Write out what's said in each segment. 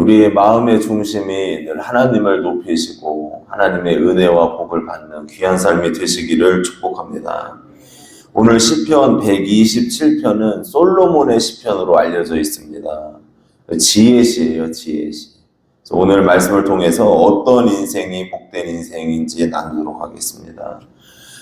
우리의 마음의 중심이 늘 하나님을 높이시고 하나님의 은혜와 복을 받는 귀한 삶이 되시기를 축복합니다. 오늘 시편 127편은 솔로몬의 시편으로 알려져 있습니다. 지혜시예요, 지혜시. 오늘 말씀을 통해서 어떤 인생이 복된 인생인지 나누도록 하겠습니다.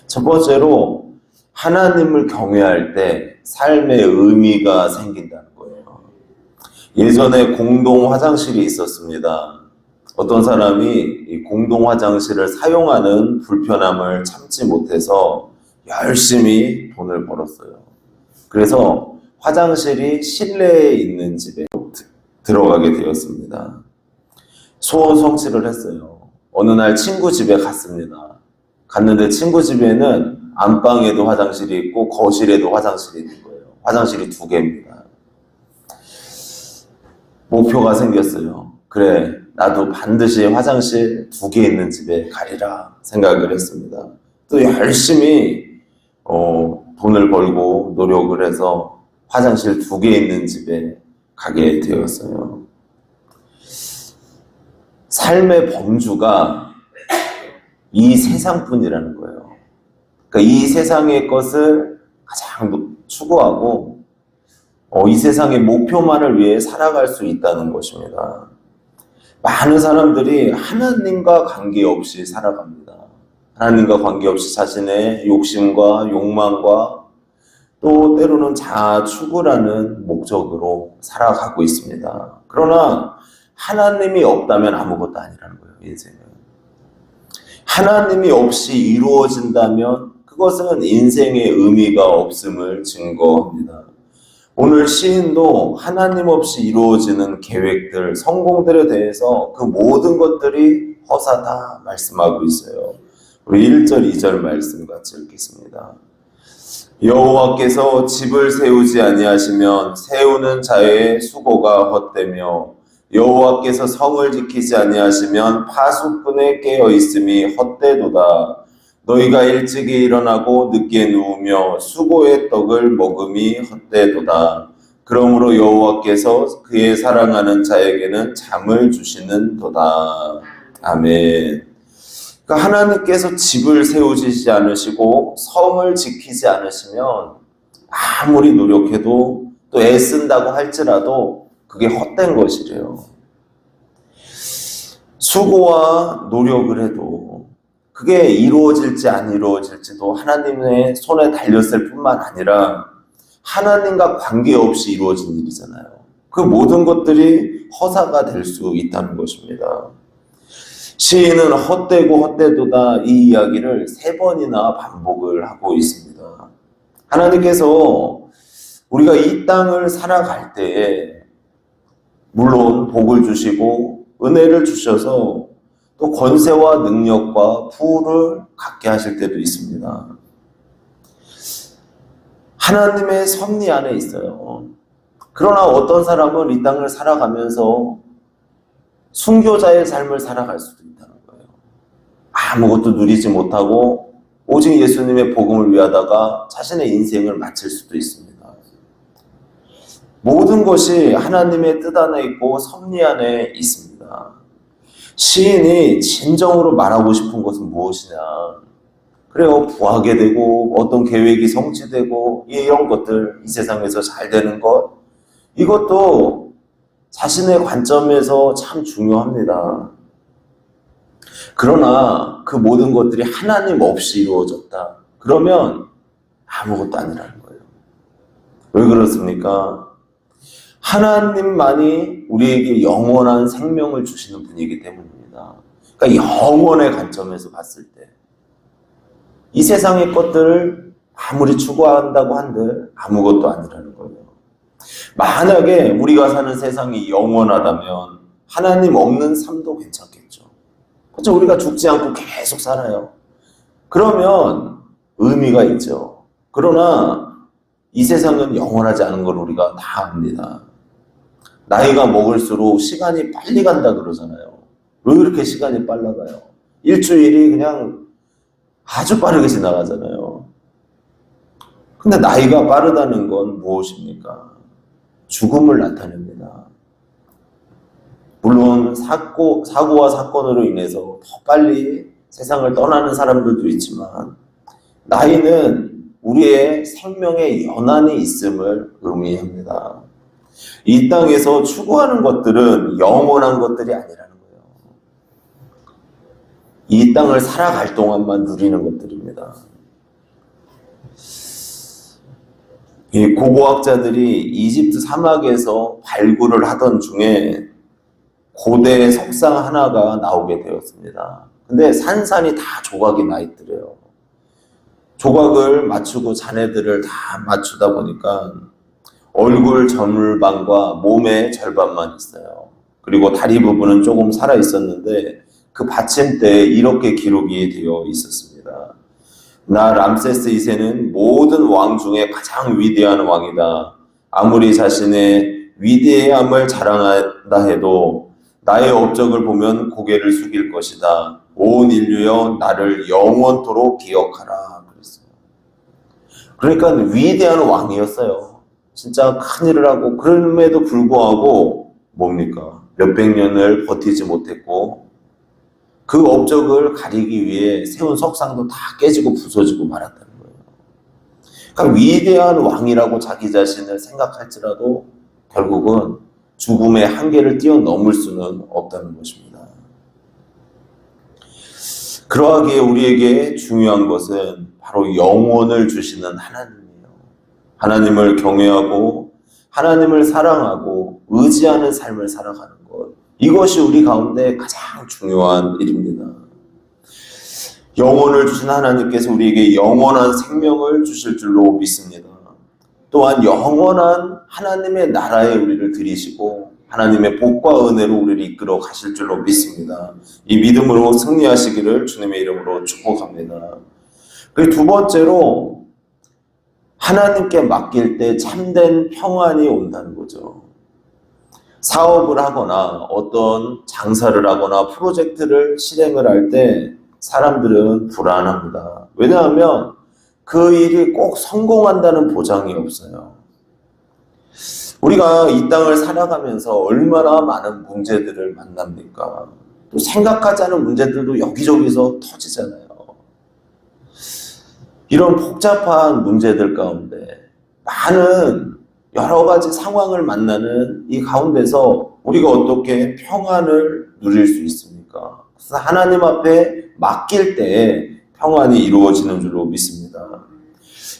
첫 번째로 하나님을 경외할 때 삶의 의미가 생긴다는 거예요. 예전에 공동 화장실이 있었습니다. 어떤 사람이 이 공동 화장실을 사용하는 불편함을 참지 못해서 열심히 돈을 벌었어요. 그래서 화장실이 실내에 있는 집에 들어가게 되었습니다. 소원 성취를 했어요. 어느 날 친구 집에 갔습니다. 갔는데 친구 집에는 안방에도 화장실이 있고 거실에도 화장실이 있는 거예요. 화장실이 2개입니다. 목표가 생겼어요. 그래, 나도 반드시 화장실 2개 있는 집에 가리라 생각을 했습니다. 또 열심히 돈을 벌고 노력을 해서 화장실 2개 있는 집에 가게 되었어요. 삶의 범주가 이 세상뿐이라는 거예요. 그러니까 이 세상의 것을 가장 추구하고 이 세상의 목표만을 위해 살아갈 수 있다는 것입니다. 많은 사람들이 하나님과 관계없이 살아갑니다. 하나님과 관계없이 자신의 욕심과 욕망과 또 때로는 자아 추구라는 목적으로 살아가고 있습니다. 그러나 하나님이 없다면 아무것도 아니라는 거예요, 인생은. 하나님이 없이 이루어진다면 그것은 인생의 의미가 없음을 증거합니다. 오늘 시인도 하나님 없이 이루어지는 계획들, 성공들에 대해서 그 모든 것들이 허사다 말씀하고 있어요. 우리 1절, 2절 말씀 같이 읽겠습니다. 여호와께서 집을 세우지 아니하시면 세우는 자의 수고가 헛되며 여호와께서 성을 지키지 아니하시면 파수꾼의 깨어있음이 헛되도다. 너희가 일찍이 일어나고 늦게 누우며 수고의 떡을 먹음이 헛되도다. 그러므로 여호와께서 그의 사랑하는 자에게는 잠을 주시는도다. 아멘. 그러니까 하나님께서 집을 세우시지 않으시고 성을 지키지 않으시면 아무리 노력해도 또 애쓴다고 할지라도 그게 헛된 것이래요. 수고와 노력을 해도 그게 이루어질지 안 이루어질지도 하나님의 손에 달렸을 뿐만 아니라 하나님과 관계없이 이루어진 일이잖아요. 그 모든 것들이 허사가 될 수 있다는 것입니다. 시인은 헛되고 헛되도다 이 이야기를 3번이나 반복을 하고 있습니다. 하나님께서 우리가 이 땅을 살아갈 때에 물론 복을 주시고 은혜를 주셔서 또 권세와 능력과 부를 갖게 하실 때도 있습니다. 하나님의 섭리 안에 있어요. 그러나 어떤 사람은 이 땅을 살아가면서 순교자의 삶을 살아갈 수도 있다는 거예요. 아무것도 누리지 못하고 오직 예수님의 복음을 위하다가 자신의 인생을 마칠 수도 있습니다. 모든 것이 하나님의 뜻 안에 있고 섭리 안에 있습니다. 시인이 진정으로 말하고 싶은 것은 무엇이냐? 그래요, 부하게 되고 어떤 계획이 성취되고 이런 것들, 이 세상에서 잘 되는 것, 이것도 자신의 관점에서 참 중요합니다. 그러나 그 모든 것들이 하나님 없이 이루어졌다. 그러면 아무것도 아니라는 거예요. 왜 그렇습니까? 하나님만이 우리에게 영원한 생명을 주시는 분이기 때문입니다. 그러니까 영원의 관점에서 봤을 때 이 세상의 것들을 아무리 추구한다고 한들 아무것도 아니라는 거예요. 만약에 우리가 사는 세상이 영원하다면 하나님 없는 삶도 괜찮겠죠. 그렇죠? 우리가 죽지 않고 계속 살아요. 그러면 의미가 있죠. 그러나 이 세상은 영원하지 않은 걸 우리가 다 압니다. 나이가 먹을수록 시간이 빨리 간다 그러잖아요. 왜 그렇게 시간이 빨라 가요? 일주일이 그냥 아주 빠르게 지나가잖아요. 근데 나이가 빠르다는 건 무엇입니까? 죽음을 나타냅니다. 물론 사고와 사건으로 인해서 더 빨리 세상을 떠나는 사람들도 있지만, 나이는 우리의 생명의 연한이 있음을 의미합니다. 이 땅에서 추구하는 것들은 영원한 것들이 아니라는 거예요. 이 땅을 살아갈 동안만 누리는 것들입니다. 이 고고학자들이 이집트 사막에서 발굴을 하던 중에 고대 석상 하나가 나오게 되었습니다. 근데 산산이 다 조각이 나 있더래요. 조각을 맞추고 자네들을 다 맞추다 보니까 얼굴 절반과 몸의 절반만 있어요. 그리고 다리 부분은 조금 살아 있었는데 그 받침대에 이렇게 기록이 되어 있었습니다. 나 람세스 2세는 모든 왕 중에 가장 위대한 왕이다. 아무리 자신의 위대함을 자랑한다 해도 나의 업적을 보면 고개를 숙일 것이다. 온 인류여 나를 영원토록 기억하라. 그랬어요. 그러니까 위대한 왕이었어요. 진짜 큰일을 하고, 그럼에도 불구하고 뭡니까? 몇백 년을 버티지 못했고 그 업적을 가리기 위해 세운 석상도 다 깨지고 부서지고 말았다는 거예요. 그러니까 위대한 왕이라고 자기 자신을 생각할지라도 결국은 죽음의 한계를 뛰어넘을 수는 없다는 것입니다. 그러하기에 우리에게 중요한 것은 바로 영혼을 주시는 하나님이에요. 하나님을 경외하고 하나님을 사랑하고 의지하는 삶을 살아가는 것, 이것이 우리 가운데 가장 중요한 일입니다. 영혼을 주신 하나님께서 우리에게 영원한 생명을 주실 줄로 믿습니다. 또한 영원한 하나님의 나라에 우리를 들이시고 하나님의 복과 은혜로 우리를 이끌어 가실 줄로 믿습니다. 이 믿음으로 승리하시기를 주님의 이름으로 축복합니다. 그리고 두 번째로, 하나님께 맡길 때 참된 평안이 온다는 거죠. 사업을 하거나 어떤 장사를 하거나 프로젝트를 실행을 할 때 사람들은 불안합니다. 왜냐하면 그 일이 꼭 성공한다는 보장이 없어요. 우리가 이 땅을 살아가면서 얼마나 많은 문제들을 만납니까? 또 생각하지 않은 문제들도 여기저기서 터지잖아요. 이런 복잡한 문제들 가운데 많은 여러 가지 상황을 만나는 이 가운데서 우리가 어떻게 평안을 누릴 수 있습니까? 그래서 하나님 앞에 맡길 때 평안이 이루어지는 줄로 믿습니다.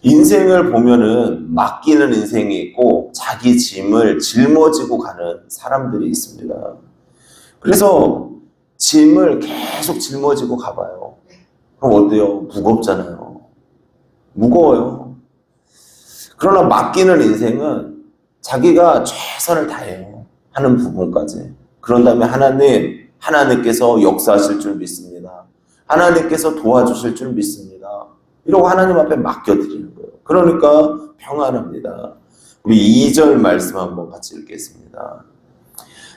인생을 보면은 맡기는 인생이 있고 자기 짐을 짊어지고 가는 사람들이 있습니다. 그래서 짐을 계속 짊어지고 가봐요. 그럼 어때요? 무겁잖아요. 무거워요. 그러나 맡기는 인생은 자기가 최선을 다해요. 하는 부분까지. 그런 다음에 하나님께서 역사하실 줄 믿습니다. 하나님께서 도와주실 줄 믿습니다. 이러고 하나님 앞에 맡겨드리는 거예요. 그러니까 평안합니다. 우리 2절 말씀 한번 같이 읽겠습니다.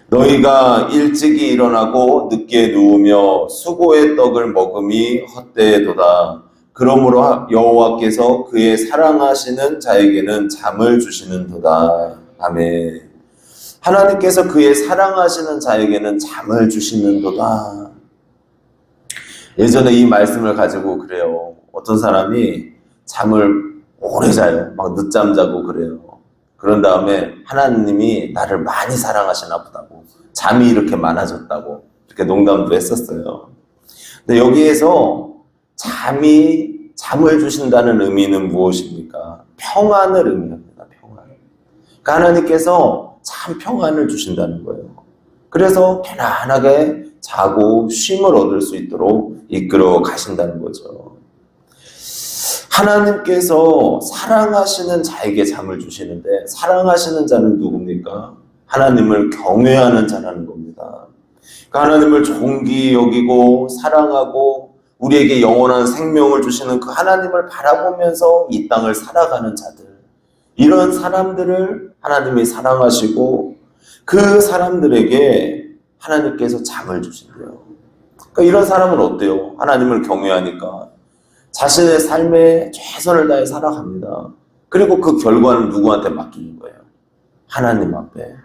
너희가 일찍이 일어나고 늦게 누우며 수고의 떡을 먹음이 헛되도다. 그러므로 여호와께서 그의 사랑하시는 자에게는 잠을 주시는도다. 아멘. 하나님께서 그의 사랑하시는 자에게는 잠을 주시는도다. 예전에 이 말씀을 가지고 그래요. 어떤 사람이 잠을 오래 자요. 막 늦잠 자고 그래요. 그런 다음에 하나님이 나를 많이 사랑하시나 보다고, 잠이 이렇게 많아졌다고 이렇게 농담도 했었어요. 근데 여기에서 잠을 주신다는 의미는 무엇입니까? 평안을 의미합니다. 평안. 그러니까 하나님께서 참 평안을 주신다는 거예요. 그래서 편안하게 자고 쉼을 얻을 수 있도록 이끌어 가신다는 거죠. 하나님께서 사랑하시는 자에게 잠을 주시는데, 사랑하시는 자는 누굽니까? 하나님을 경외하는 자라는 겁니다. 그러니까 하나님을 존귀 여기고 사랑하고 우리에게 영원한 생명을 주시는 그 하나님을 바라보면서 이 땅을 살아가는 자들, 이런 사람들을 하나님이 사랑하시고 그 사람들에게 하나님께서 잠을 주신대요. 그러니까 이런 사람은 어때요? 하나님을 경외하니까 자신의 삶에 최선을 다해 살아갑니다. 그리고 그 결과는 누구한테 맡기는 거예요? 하나님 앞에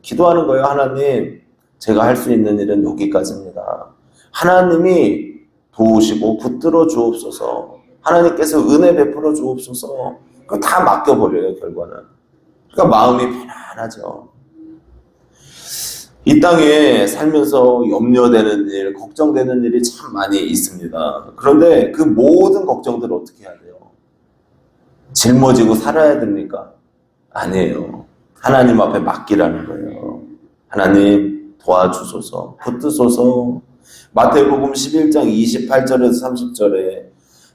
기도하는 거예요. 하나님, 제가 할 수 있는 일은 여기까지입니다. 하나님이 도우시고 붙들어 주옵소서. 하나님께서 은혜 베풀어 주옵소서. 그거 다 맡겨버려요, 결과는. 그러니까 마음이 편안하죠. 이 땅에 살면서 염려되는 일, 걱정되는 일이 참 많이 있습니다. 그런데 그 모든 걱정들을 어떻게 해야 돼요? 짊어지고 살아야 됩니까? 아니에요. 하나님 앞에 맡기라는 거예요. 하나님 도와주소서, 붙드소서. 마태복음 11장 28절에서 30절에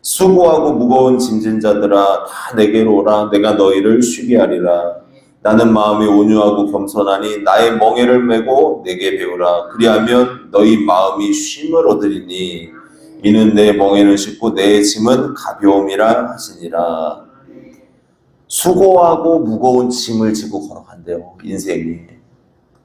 수고하고 무거운 짐진 자들아 다 내게로 오라. 내가 너희를 쉬게 하리라. 나는 마음이 온유하고 겸손하니 나의 멍에를 메고 내게 배우라. 그리하면 너희 마음이 쉼을 얻으리니 이는 내 멍에는 쉽고 내 짐은 가벼움이라 하시니라. 수고하고 무거운 짐을 지고 걸어간대요, 인생이.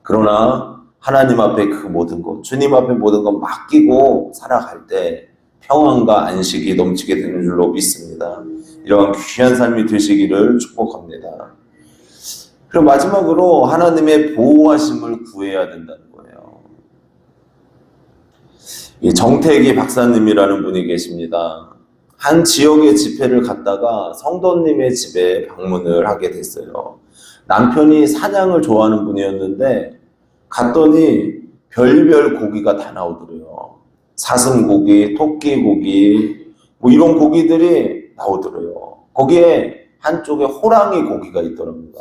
그러나 하나님 앞에 그 모든 것, 주님 앞에 모든 것 맡기고 살아갈 때 평안과 안식이 넘치게 되는 줄로 믿습니다. 이러한 귀한 삶이 되시기를 축복합니다. 그리고 마지막으로 하나님의 보호하심을 구해야 된다는 거예요. 정태기 박사님이라는 분이 계십니다. 한 지역의 집회를 갔다가 성도님의 집에 방문을 하게 됐어요. 남편이 사냥을 좋아하는 분이었는데 갔더니 별별 고기가 다 나오더래요. 사슴고기, 토끼고기, 뭐 이런 고기들이 나오더래요. 거기에 한쪽에 호랑이 고기가 있더랍니다.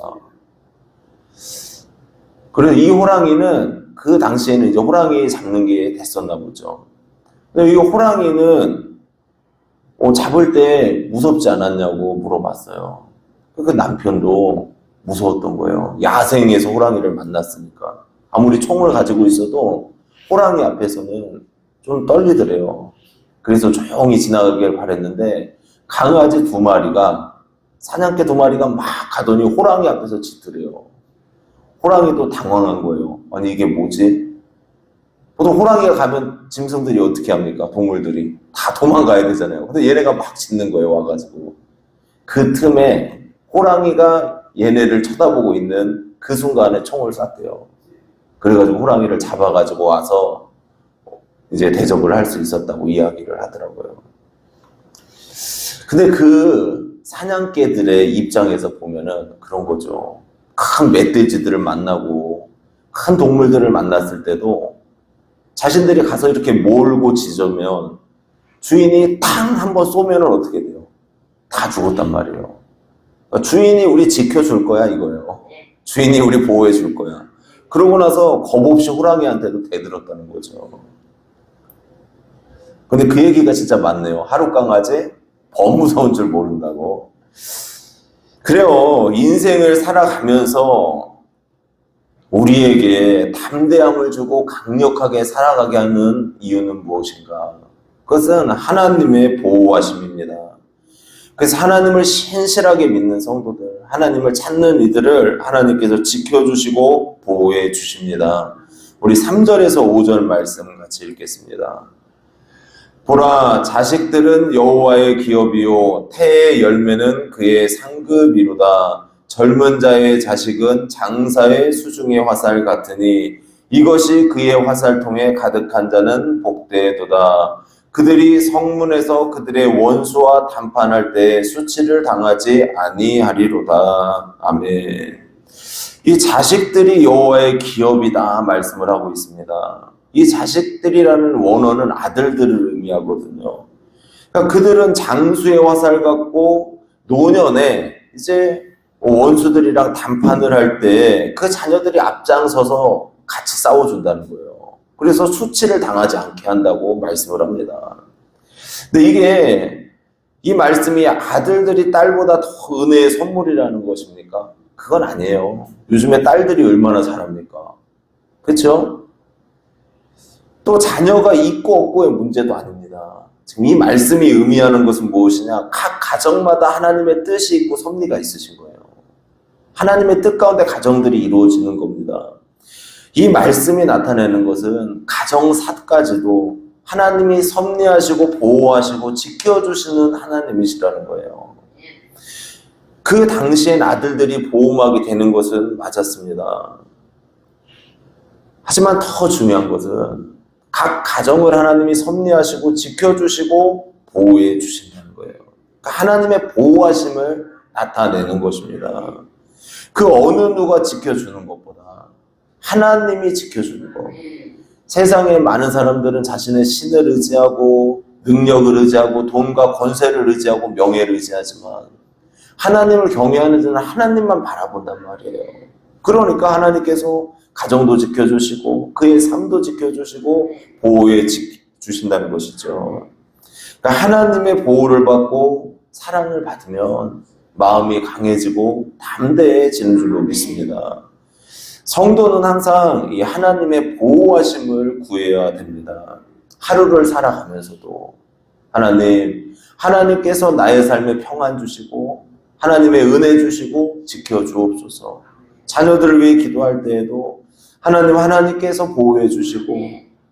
그래서 이 호랑이는 그 당시에는 이제 호랑이 잡는 게 됐었나 보죠. 근데 이 호랑이는 잡을 때 무섭지 않았냐고 물어봤어요. 그 남편도 무서웠던 거예요. 야생에서 호랑이를 만났으니까. 아무리 총을 가지고 있어도 호랑이 앞에서는 좀 떨리더래요. 그래서 조용히 지나가길 바랬는데 강아지 2마리가, 사냥개 2마리가 막 가더니 호랑이 앞에서 짖더래요. 호랑이도 당황한 거예요. 아니 이게 뭐지? 보통 호랑이가 가면 짐승들이 어떻게 합니까? 동물들이 다 도망가야 되잖아요. 근데 얘네가 막 짖는 거예요, 와가지고. 그 틈에 호랑이가 얘네를 쳐다보고 있는 그 순간에 총을 쐈대요. 그래가지고 호랑이를 잡아가지고 와서 이제 대접을 할 수 있었다고 이야기를 하더라고요. 근데 그 사냥개들의 입장에서 보면은 그런 거죠. 큰 멧돼지들을 만나고 큰 동물들을 만났을 때도 자신들이 가서 이렇게 몰고 짖으면 주인이 탕 한번 쏘면은 어떻게 돼요? 다 죽었단 말이에요. 그러니까 주인이 우리 지켜줄 거야 이거예요. 주인이 우리 보호해 줄 거야. 그러고 나서 겁 없이 호랑이한테도 대들었다는 거죠. 근데 그 얘기가 진짜 맞네요. 하루 강아지 범 무서운 줄 모른다고. 그래요. 인생을 살아가면서 우리에게 담대함을 주고 강력하게 살아가게 하는 이유는 무엇인가? 그것은 하나님의 보호하심입니다. 그래서 하나님을 신실하게 믿는 성도들, 하나님을 찾는 이들을 하나님께서 지켜주시고 보호해 주십니다. 우리 3절에서 5절 말씀 같이 읽겠습니다. 보라, 자식들은 여호와의 기업이요 태의 열매는 그의 상급이로다. 젊은 자의 자식은 장사의 수중의 화살 같으니 이것이 그의 화살통에 가득한 자는 복되도다. 그들이 성문에서 그들의 원수와談판할 때 수치를 당하지 아니하리로다. 아멘. 이 자식들이 여호와의 기업이다 말씀을 하고 있습니다. 이 자식들이라는 원어는 아들들을 의미하거든요. 그러니까 그들은 장수의 화살 같고 노년에 이제 원수들이랑談판을 할 때 그 자녀들이 앞장서서 같이 싸워준다는 거예요. 그래서 수치를 당하지 않게 한다고 말씀을 합니다. 근데 이게 이 말씀이 아들들이 딸보다 더 은혜의 선물이라는 것입니까? 그건 아니에요. 요즘에 딸들이 얼마나 잘합니까? 그렇죠? 또 자녀가 있고 없고의 문제도 아닙니다. 지금 이 말씀이 의미하는 것은 무엇이냐? 각 가정마다 하나님의 뜻이 있고 섭리가 있으신 거예요. 하나님의 뜻 가운데 가정들이 이루어지는 겁니다. 이 말씀이 나타내는 것은 가정사까지도 하나님이 섭리하시고 보호하시고 지켜주시는 하나님이시라는 거예요. 그 당시엔 아들들이 보호막이 되는 것은 맞았습니다. 하지만 더 중요한 것은 각 가정을 하나님이 섭리하시고 지켜주시고 보호해 주신다는 거예요. 그러니까 하나님의 보호하심을 나타내는 것입니다. 그 어느 누가 지켜주는 것보다 하나님이 지켜주는 것. 세상에 많은 사람들은 자신의 신을 의지하고 능력을 의지하고 돈과 권세를 의지하고 명예를 의지하지만 하나님을 경외하는 자는 하나님만 바라본단 말이에요. 그러니까 하나님께서 가정도 지켜주시고 그의 삶도 지켜주시고 보호해 주신다는 것이죠. 그러니까 하나님의 보호를 받고 사랑을 받으면 마음이 강해지고 담대해지는 줄로 믿습니다. 성도는 항상 이 하나님의 보호하심을 구해야 됩니다. 하루를 살아가면서도 하나님께서 나의 삶에 평안 주시고 하나님의 은혜 주시고 지켜주옵소서. 자녀들을 위해 기도할 때에도 하나님께서 보호해 주시고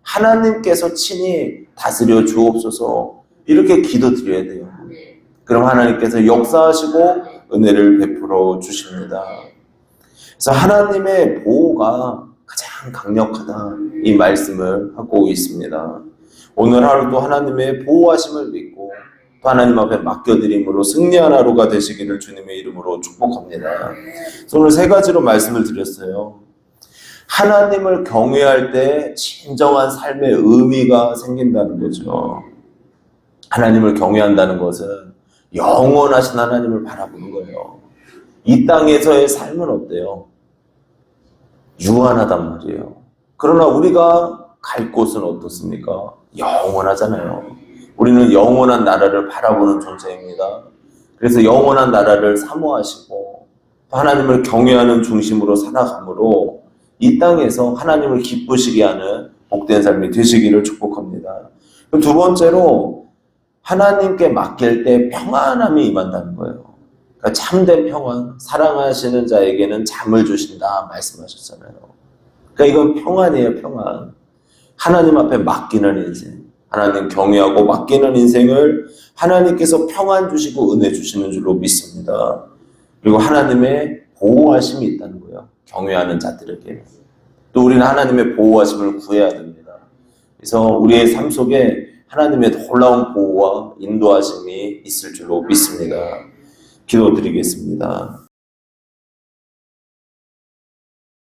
하나님께서 친히 다스려 주옵소서. 이렇게 기도드려야 돼요. 그럼 하나님께서 역사하시고 은혜를 베풀어 주십니다. 그래서 하나님의 보호가 가장 강력하다 이 말씀을 하고 있습니다. 오늘 하루도 하나님의 보호하심을 믿고 또 하나님 앞에 맡겨드림으로 승리한 하루가 되시기를 주님의 이름으로 축복합니다. 그래서 오늘 세 가지로 말씀을 드렸어요. 하나님을 경외할 때 진정한 삶의 의미가 생긴다는 거죠. 하나님을 경외한다는 것은 영원하신 하나님을 바라보는 거예요. 이 땅에서의 삶은 어때요? 유한하단 말이에요. 그러나 우리가 갈 곳은 어떻습니까? 영원하잖아요. 우리는 영원한 나라를 바라보는 존재입니다. 그래서 영원한 나라를 사모하시고 하나님을 경외하는 중심으로 살아가므로 이 땅에서 하나님을 기쁘시게 하는 복된 삶이 되시기를 축복합니다. 두 번째로 하나님께 맡길 때 평안함이 임한다는 거예요. 그러니까 참된 평안, 사랑하시는 자에게는 잠을 주신다 말씀하셨잖아요. 그러니까 이건 평안이에요, 평안. 하나님 앞에 맡기는 인생, 하나님 경외하고 맡기는 인생을 하나님께서 평안 주시고 은혜 주시는 줄로 믿습니다. 그리고 하나님의 보호하심이 있다는 거예요. 경외하는 자들에게. 또 우리는 하나님의 보호하심을 구해야 됩니다. 그래서 우리의 삶 속에 하나님의 놀라운 보호와 인도하심이 있을 줄로 믿습니다. 기도드리겠습니다.